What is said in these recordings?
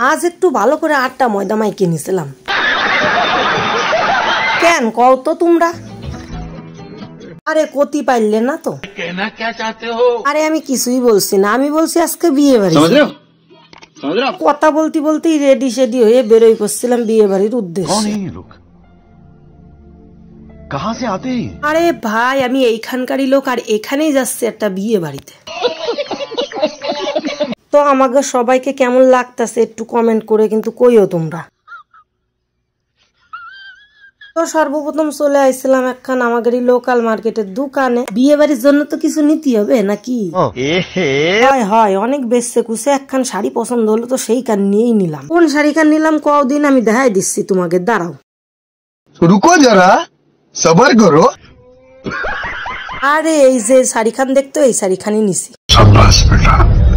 আজ একটু ভালো করে আটটা ময়দা মাইকে নিছিলাম। কেন কও তো তোমরা? আরে কতি পাইলে না তো? আরে আমি কিছুই বলছি না, আমি বলছি আজকে বিয়ে বাড়ি। কথা বলতে বলতেই রেডি সেডি হয়ে বেরোই করছিলাম বিয়ে বাড়ির উদ্দেশ্যে। আরে ভাই আমি এইখানকারই লোক, আর এখানেই যাচ্ছে একটা বিয়ে বাড়িতে। তো আমাকে সবাইকে কেমন লাগতেছে একটু কমেন্ট করে কিন্তু কইও তোমরা। তো সর্বপ্রথম চলে আইছিলাম একখান আমাদেরই লোকাল মার্কেটের দোকানে। বিয়ে বাড়ির জন্য তো কিছু নিতে হবে নাকি? হয় হয় অনেক বেশি কুছে একখান শাড়ি পছন্দ হলো, তো সেই কান নিয়েই নিলাম। কোন শাড়ি কান নিলাম কদিন আমি দেখাই দিচ্ছি তোমাকে, দাঁড়াও। রুকো যারা, সবার করো। আরে এই যে শাড়ি খান দেখতো, এই শাড়ি খানই নিছি।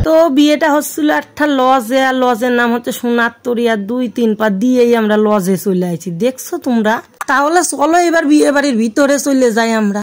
তো বিয়েটা হচ্ছিল একটা লজে, আর লজের নাম হচ্ছে সোনারতরী, আর 2-3 পা দিয়েই আমরা লজে চলে আইছি, দেখছো তোমরা? তাহলে চলো এবার বিয়ে বাড়ির ভিতরে চলে যাই আমরা।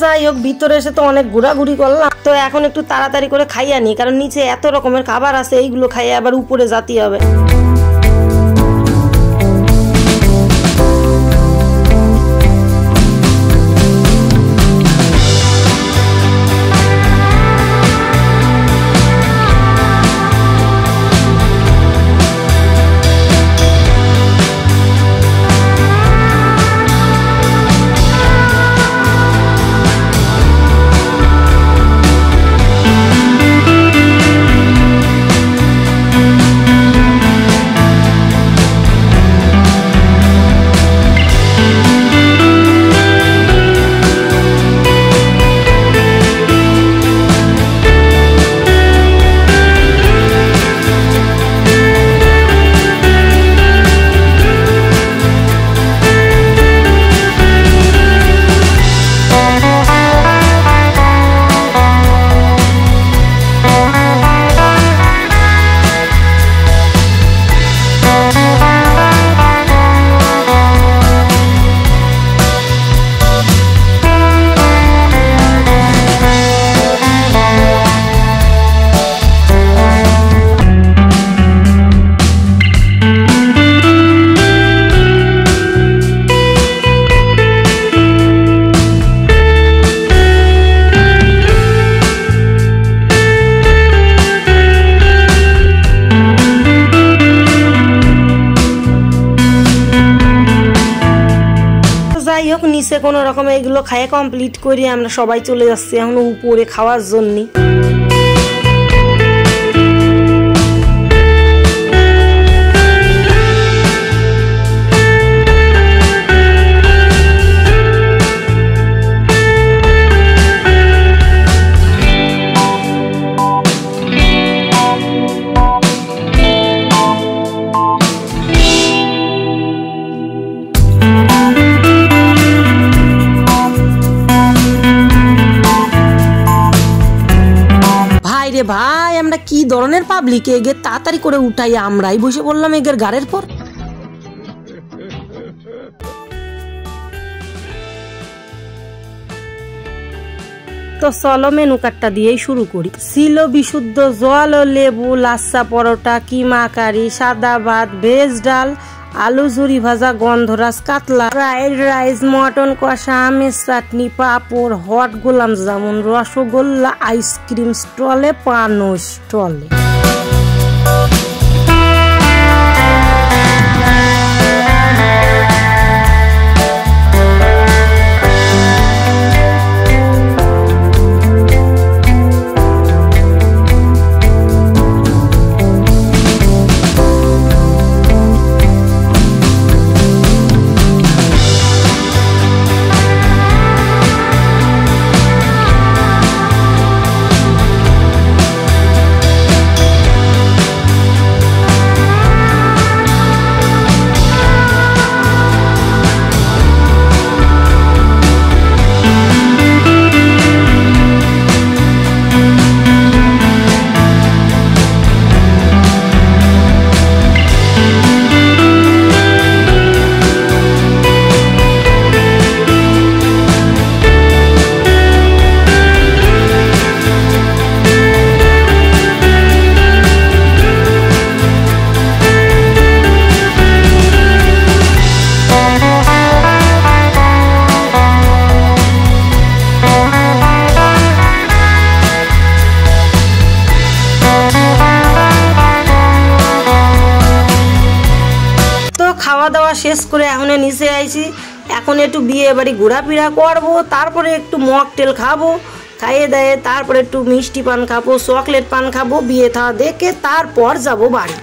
যাই হোক ভিতরে এসে তো অনেক ঘোরাঘুরি করলাম, তো এখন একটু তাড়াতাড়ি করে খাইয়া নি, কারণ নিচে এত রকমের খাবার আছে, এইগুলো খাইয়ে আবার উপরে যেতে হবে। যাই হোক নিচে কোনো রকম এইগুলো খাইয়ে কমপ্লিট করে আমরা সবাই চলে যাচ্ছি এখন উপরে খাওয়ার জন্য। পাবলিক এগে তাড়াতাড়ি করে উঠাই আমরাই বসে পড়লাম এগের গাড়ের পর। তো চলো মেনু কার্ডটা দিয়েই শুরু করি। ছিল বিশুদ্ধ জল ও লেবু, লাচ্ছা পরোটা, কিমা কারি, সাদা ভাত, ভেজ ডাল, আলু ঝুরি ভাজা, গন্ধরাজ কাতলা, ফ্রাইড রাইস, মটন কষা, আমের চাটনি, পাঁপড়, হট গোলাপ জামুন, রসগোল্লা, আইসক্রিম স্টলে, পানো স্টলে। খাওয়া দাওয়া শেষ করে এখন নিচে আইছি। এখন একটু বিয়ে বাড়ি ঘোরাফেরা করবো, তারপরে একটু মকটেল খাবো, খাইয়ে দেয় তারপরে একটু মিষ্টি পান খাবো, চকলেট পান খাবো, বিয়ে থা দেখে তারপর যাবো বাড়ি।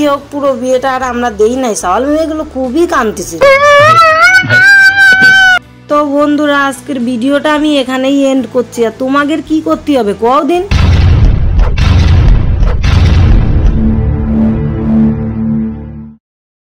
হোক, পুরো বিয়েটা আর আমরা দেই নাই, সওয়াল মেয়েগুলো খুবই কাঁদতেছিল। তো বন্ধুরা, আজকের ভিডিওটা আমি এখানেই এন্ড করছি। আর তোমাদের কি করতে হবে কও দিন।